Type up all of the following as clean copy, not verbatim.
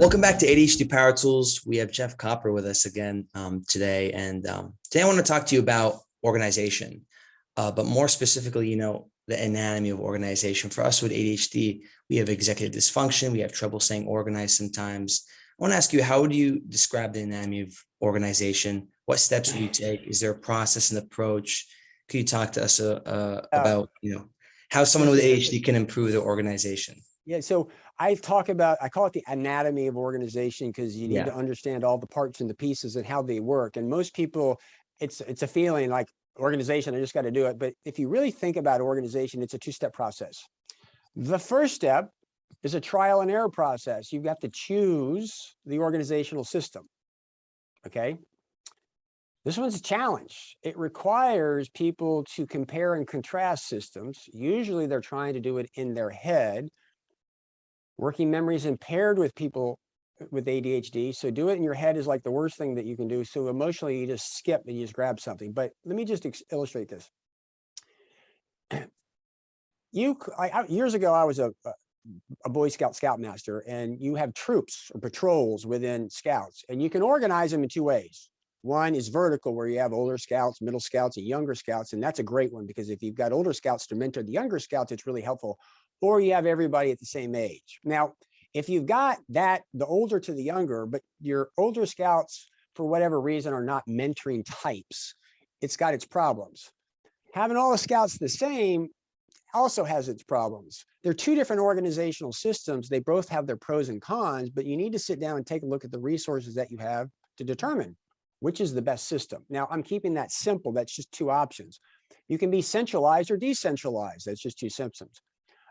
Welcome back to ADHD Power Tools. We have Jeff Copper with us again today. And today I want to talk to you about organization, but more specifically, the anatomy of organization. For us with ADHD, we have executive dysfunction. We have trouble staying organized sometimes. I want to ask you, how would you describe the anatomy of organization? What steps would you take? Is there a process and approach? Could you talk to us about, how someone with ADHD can improve their organization? Yeah, so I call it the anatomy of organization, because you need to understand all the parts and the pieces and how they work. And most people, it's a feeling like organization, I just got to do it. But if you really think about organization, it's a two-step process. The first step is a trial and error process. You've got to choose the organizational system. Okay. This one's a challenge. It requires people to compare and contrast systems. Usually they're trying to do it in their head. Working memory is impaired with people with ADHD. So do it in your head is like the worst thing that you can do. So emotionally, you just skip and you just grab something. But let me just illustrate this. Years ago, I was a Boy Scout scoutmaster, and you have troops or patrols within scouts, and you can organize them in two ways. One is vertical, where you have older scouts, middle scouts, and younger scouts. And that's a great one, because if you've got older scouts to mentor the younger scouts, it's really helpful. Or you have everybody at the same age. Now, if you've got the older to the younger, but your older scouts, for whatever reason, are not mentoring types, it's got its problems. Having all the scouts the same also has its problems. They're two different organizational systems. They both have their pros and cons, but you need to sit down and take a look at the resources that you have to determine which is the best system. Now, I'm keeping that simple. That's just two options. You can be centralized or decentralized. That's just two systems.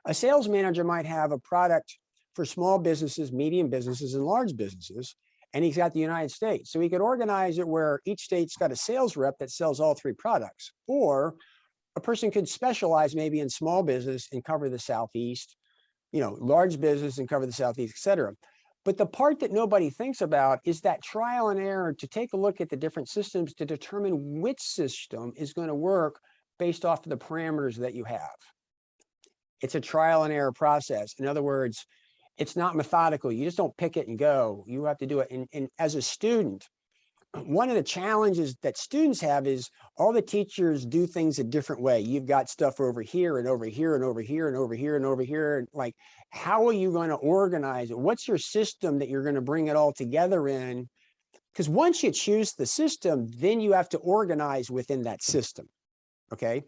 A sales manager might have a product for small businesses, medium businesses, and large businesses, and he's got the United States. So he could organize it where each state's got a sales rep that sells all three products. Or a person could specialize maybe in small business and cover the Southeast, large business and cover the Southeast, et cetera. But the part that nobody thinks about is that trial and error, to take a look at the different systems to determine which system is going to work based off of the parameters that you have. It's a trial and error process. In other words, it's not methodical. You just don't pick it and go. You have to do it. And as a student, one of the challenges that students have is all the teachers do things a different way. You've got stuff over here and over here and over here and over here and over here. And like, how are you going to organize it? What's your system that you're going to bring it all together in? Because once you choose the system, then you have to organize within that system. Okay.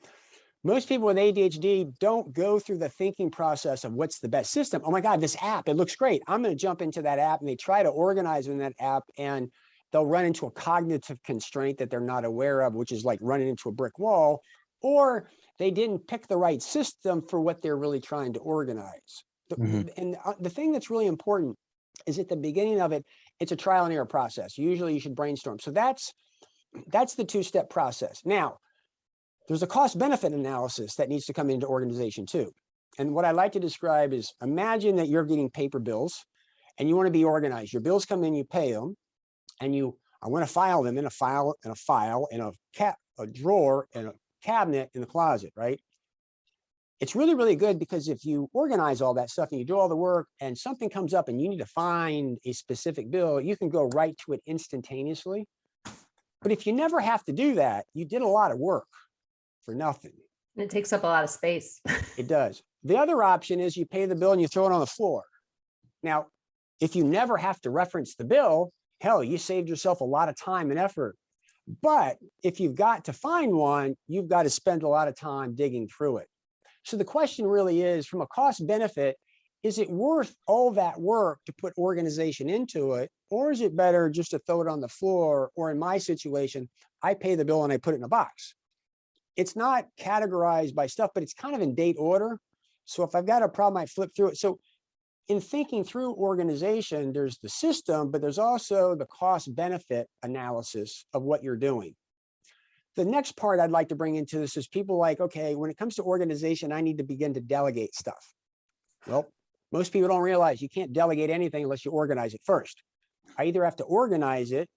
Most people with ADHD don't go through the thinking process of what's the best system. Oh my God, this app, it looks great. I'm going to jump into that app, and they try to organize in that app, and they'll run into a cognitive constraint that they're not aware of, which is like running into a brick wall, or they didn't pick the right system for what they're really trying to organize. And the thing that's really important is at the beginning of it, it's a trial and error process. Usually you should brainstorm. So that's the two-step process. Now, there's a cost-benefit analysis that needs to come into organization too. And what I like to describe is, imagine that you're getting paper bills and you want to be organized. Your bills come in, you pay them, and I want to file them in a file, in a drawer, in a cabinet, in the closet, right? It's really, really good, because if you organize all that stuff and you do all the work and something comes up and you need to find a specific bill, you can go right to it instantaneously. But if you never have to do that, you did a lot of work for nothing. It takes up a lot of space. It does. The other option is you pay the bill and you throw it on the floor. Now, if you never have to reference the bill, hell, you saved yourself a lot of time and effort. But if you've got to find one, you've got to spend a lot of time digging through it. So the question really is, from a cost benefit, is it worth all that work to put organization into it? Or is it better just to throw it on the floor? Or in my situation, I pay the bill and I put it in a box. It's not categorized by stuff, but it's kind of in date order. So if I've got a problem, I flip through it. So in thinking through organization, there's the system, but there's also the cost benefit analysis of what you're doing. The next part I'd like to bring into this is people like, okay, when it comes to organization, I need to begin to delegate stuff. Well, most people don't realize you can't delegate anything unless you organize it first. I either have to organize it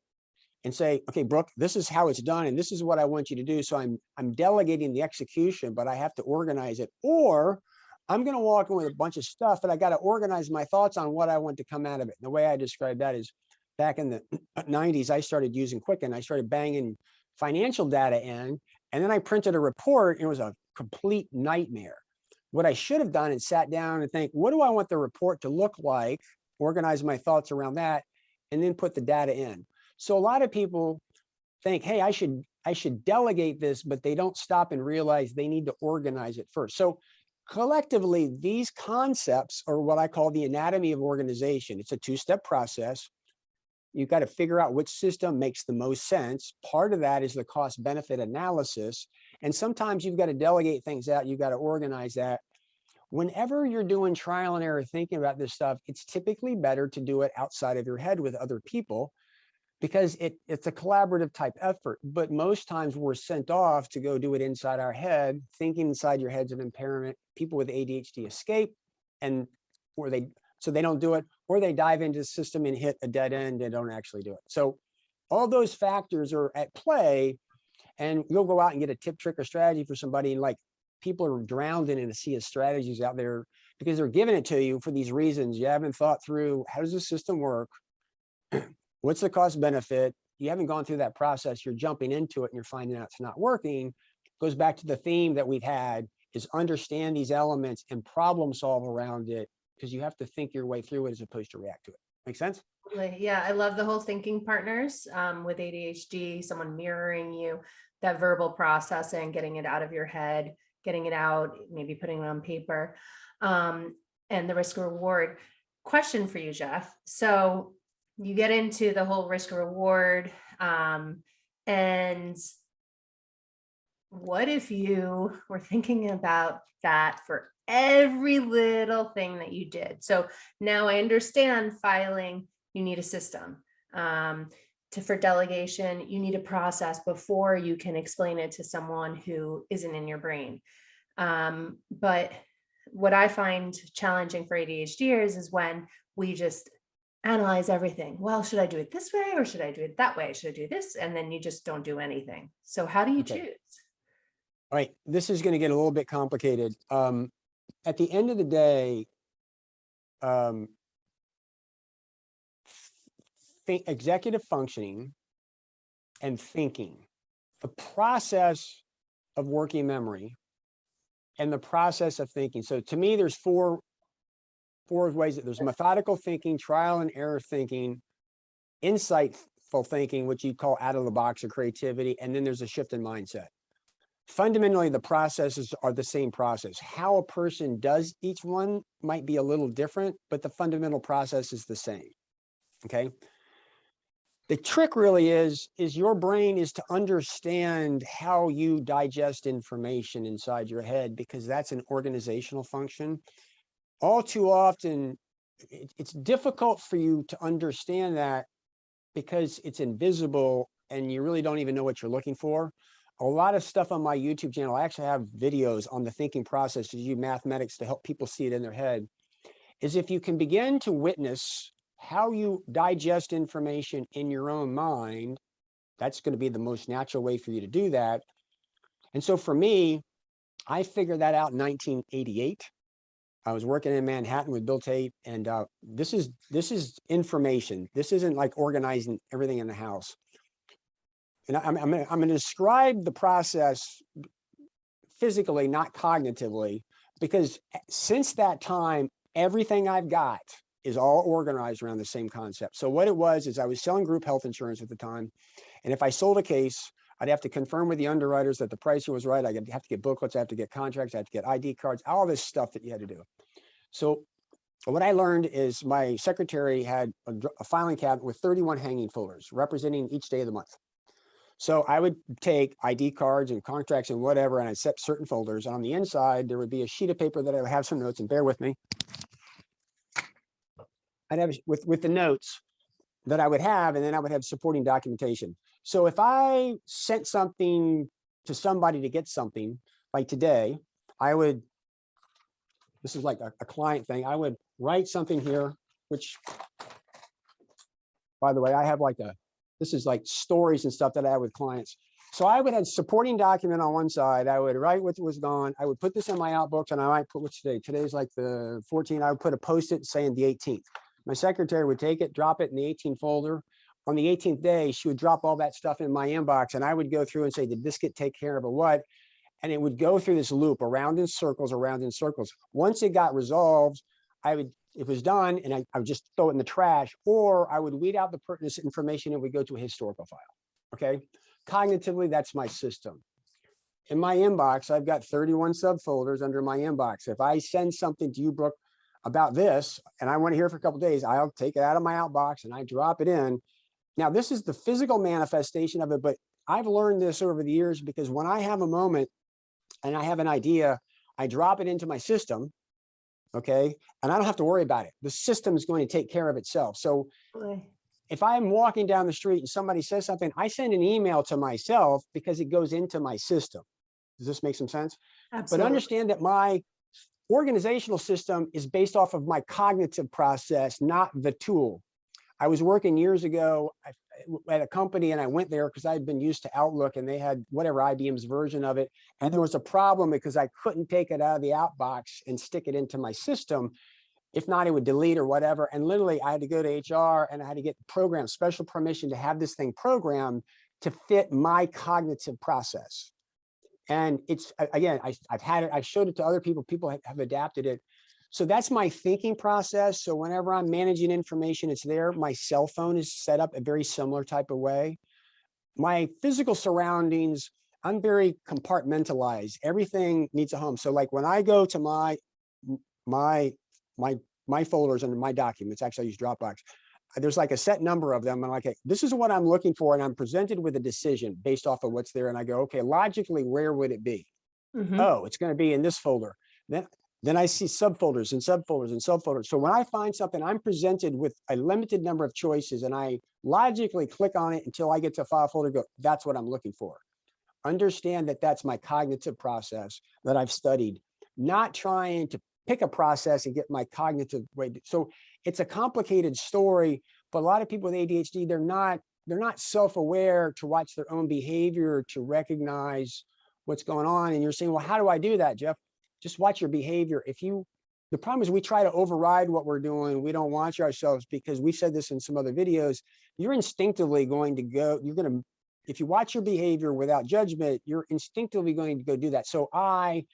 and say, okay, Brooke, this is how it's done, and this is what I want you to do. So I'm delegating the execution, but I have to organize it. Or I'm going to walk in with a bunch of stuff, but I got to organize my thoughts on what I want to come out of it. And the way I describe that is back in the 90s, I started using Quicken. I started banging financial data in, and then I printed a report. And it was a complete nightmare. What I should have done is sat down and think, what do I want the report to look like? Organize my thoughts around that, and then put the data in. So a lot of people think, hey, I should delegate this, but they don't stop and realize they need to organize it first. So collectively, these concepts are what I call the anatomy of organization. It's a two-step process. You've got to figure out which system makes the most sense. Part of that is the cost benefit analysis. And sometimes you've got to delegate things out. You've got to organize that. Whenever you're doing trial and error thinking about this stuff, it's typically better to do it outside of your head with other people, because it's a collaborative type effort. But most times we're sent off to go do it inside our head. Thinking inside your head's an impairment. People with ADHD escape, so they don't do it, or they dive into the system and hit a dead end and don't actually do it. So all those factors are at play, and you'll go out and get a tip, trick, or strategy for somebody, and like people are drowned in a sea of strategies out there because they're giving it to you for these reasons. You haven't thought through, how does the system work? What's the cost benefit? You haven't gone through that process. You're jumping into it and you're finding out it's not working. Goes back to the theme that we've had, is understand these elements and problem solve around it, because you have to think your way through it as opposed to react to it. Make sense? Yeah, I love the whole thinking partners with ADHD, someone mirroring you, that verbal processing, getting it out of your head, getting it out, maybe putting it on paper, and the risk reward. Question for you, Jeff. So you get into the whole risk reward, and what if you were thinking about that for every little thing that you did? So now I understand filing, you need a system. For delegation, you need a process before you can explain it to someone who isn't in your brain. But what I find challenging for ADHDers is when we just analyze everything. Well, should I do it this way or should I do it that way? Should I do this? And then you just don't do anything. So how do you choose? All right, this is going to get a little bit complicated. At the end of the day, executive functioning and thinking, the process of working memory and the process of thinking. So to me, there's four ways. There's methodical thinking, trial and error thinking, insightful thinking, which you call out of the box or creativity, and then there's a shift in mindset. Fundamentally, the processes are the same process. How a person does each one might be a little different, but the fundamental process is the same. Okay. The trick really is your brain is to understand how you digest information inside your head, because that's an organizational function. All too often, it's difficult for you to understand that because it's invisible and you really don't even know what you're looking for. A lot of stuff on my YouTube channel, I actually have videos on the thinking process to use mathematics to help people see it in their head, is if you can begin to witness how you digest information in your own mind, that's going to be the most natural way for you to do that. And so for me, I figured that out in 1988. I was working in Manhattan with Bill Tate, and this is information. This isn't like organizing everything in the house. And I'm going to describe the process physically, not cognitively, because since that time, everything I've got is all organized around the same concept. So what it was is I was selling group health insurance at the time. And if I sold a case, I'd have to confirm with the underwriters that the pricing was right. I'd have to get booklets, I have to get contracts, I have to get ID cards, all this stuff that you had to do. So what I learned is my secretary had a filing cabinet with 31 hanging folders representing each day of the month. So I would take ID cards and contracts and whatever, and I'd set certain folders. And on the inside, there would be a sheet of paper that I would have some notes, and bear with me. I'd have with the notes that I would have, and then I would have supporting documentation. So if I sent something to somebody to get something, like today, this is like a client thing, I would write something here, which, by the way, I have this is like stories and stuff that I have with clients. So I would have supporting document on one side. I would write what was gone. I would put this in my outbooks, and I might put what's today. Today's like the 14th. I would put a post-it saying the 18th. My secretary would take it, drop it in the 18th folder. On the 18th day, she would drop all that stuff in my inbox, and I would go through and say, did this get taken care of or what? And it would go through this loop around in circles, around in circles. Once it got resolved, it was done, and I would just throw it in the trash, or I would weed out the pertinent information and we go to a historical file. Okay. Cognitively, that's my system. In my inbox, I've got 31 subfolders under my inbox. If I send something to you, Brooke, about this, and I want to hear for a couple of days, I'll take it out of my outbox and I drop it in. Now, this is the physical manifestation of it, but I've learned this over the years because when I have a moment and I have an idea, I drop it into my system. Okay. And I don't have to worry about it. The system is going to take care of itself. So if I'm walking down the street and somebody says something, I send an email to myself because it goes into my system. Does this make some sense? Absolutely. But understand that my organizational system is based off of my cognitive process, not the tool. I was working years ago at a company, and I went there because I'd been used to Outlook, and they had whatever IBM's version of it. And there was a problem because I couldn't take it out of the outbox and stick it into my system. If not, it would delete or whatever. And literally I had to go to HR and I had to get special permission to have this thing programmed to fit my cognitive process. And it's, again, I've had it, I've showed it to other people, people have adapted it. So that's my thinking process. So whenever I'm managing information, it's there. My cell phone is set up a very similar type of way. My physical surroundings, I'm very compartmentalized. Everything needs a home. So like when I go to my folders under my documents, actually I use Dropbox, there's like a set number of them. And like, this is what I'm looking for. And I'm presented with a decision based off of what's there. And I go, okay, logically, where would it be? Oh, it's going to be in this folder. Then I see subfolders and subfolders and subfolders. So when I find something, I'm presented with a limited number of choices, and I logically click on it until I get to a file folder, go, that's what I'm looking for. Understand that that's my cognitive process that I've studied, not trying to pick a process and get my cognitive way. So it's a complicated story, but a lot of people with ADHD, they're not self-aware to watch their own behavior, to recognize what's going on. And you're saying, well, how do I do that, Jeff? Just watch your behavior. The problem is we try to override what we're doing. We don't watch ourselves because we've said this in some other videos. You're instinctively going to go, if you watch your behavior without judgment, you're instinctively going to go do that. So I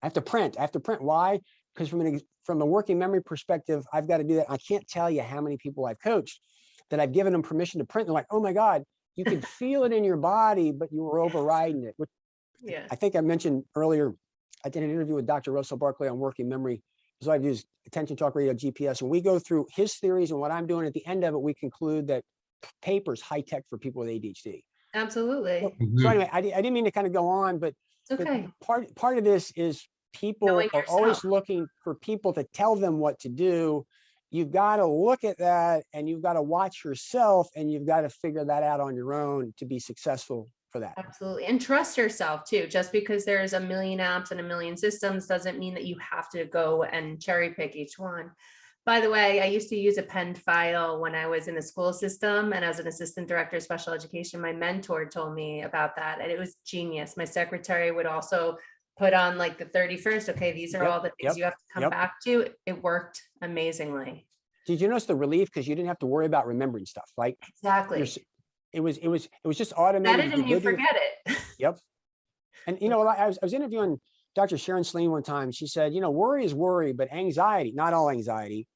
have to print. Why? Because from a working memory perspective, I've got to do that. I can't tell you how many people I've coached that I've given them permission to print. They're like, oh my God, you can feel it in your body, but you were overriding it. Which Yeah. I think I mentioned earlier, I did an interview with Dr. Russell Barkley on working memory. So I've used attention, talk, radio, GPS, and we go through his theories and what I'm doing. At the end of it, we conclude that paper's high tech for people with ADHD. Absolutely. So anyway, I didn't mean to kind of go on, but, It's okay. but part of this is people Knowing are always yourself. looking for people to tell them what to do. You've got to look at that, and you've got to watch yourself, and you've got to figure that out on your own to be successful for that. Absolutely. And trust yourself too. Just because there's a million apps and a million systems doesn't mean that you have to go and cherry pick each one. By the way, I used to use a penned file when I was in the school system, and as an assistant director of special education, my mentor told me about that, and it was genius. My secretary would also put on like the 31st. Okay, these are all the things you have to come back to. It worked amazingly. Did you notice the relief? Because you didn't have to worry about remembering stuff. Like exactly. It was just automated. Set it and you forget it. Yep. And I was interviewing Dr. Sharon Sleen one time. She said, worry is worry, but anxiety, not all anxiety,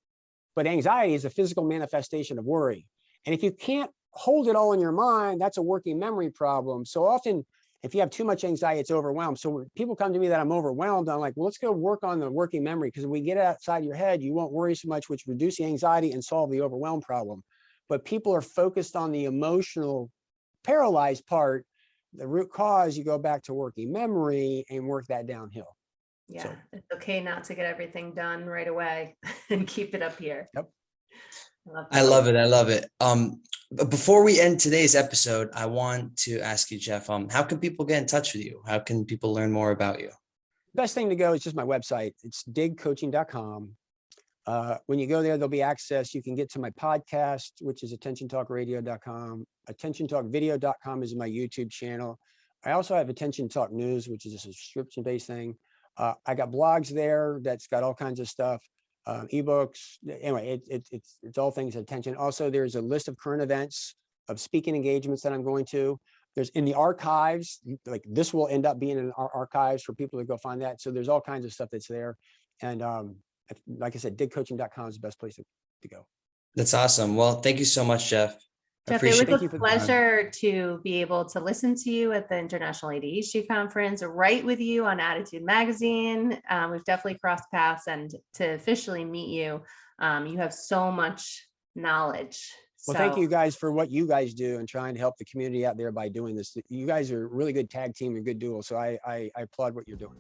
but anxiety is a physical manifestation of worry. And if you can't hold it all in your mind, that's a working memory problem. So often, if you have too much anxiety, it's overwhelmed. So when people come to me that I'm overwhelmed, I'm like, well, let's go work on the working memory, because when we get it outside your head, you won't worry so much, which reduce the anxiety and solve the overwhelm problem. But people are focused on the emotional paralyzed part. The root cause, you go back to working memory and work that downhill. Yeah, so it's okay not to get everything done right away and keep it up here. Yep. I love it. I love it. But before we end today's episode, I want to ask you, Jeff, how can people get in touch with you? How can people learn more about you? Best thing to go is just my website. It's digcoaching.com. When you go there, there'll be access. You can get to my podcast, which is attentiontalkradio.com. Attentiontalkvideo.com is my YouTube channel. I also have Attention Talk News, which is a subscription-based thing. I got blogs there that's got all kinds of stuff, ebooks. Anyway, it's all things attention. Also, there's a list of current events of speaking engagements that I'm going to. There's in the archives, like this will end up being in our archives for people to go find that. So there's all kinds of stuff that's there. And like I said, digcoaching.com is the best place to go. That's awesome. Well, thank you so much, Jeff. Jeff, it was Thank you a for the pleasure to be able to listen to you at the International ADHD Conference, write with you on Attitude Magazine. We've definitely crossed paths, and to officially meet you, you have so much knowledge. Well, thank you guys for what you guys do and trying to help the community out there by doing this. You guys are a really good tag team and good duo. So I applaud what you're doing.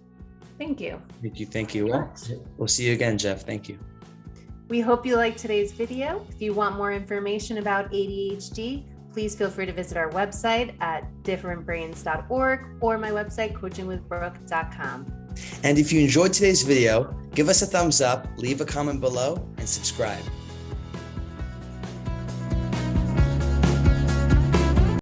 Thank you. Thank you. Thank you. Well, we'll see you again, Jeff. Thank you. We hope you liked today's video. If you want more information about ADHD, please feel free to visit our website at differentbrains.org or my website, coachingwithbrooke.com. And if you enjoyed today's video, give us a thumbs up, leave a comment below, and subscribe.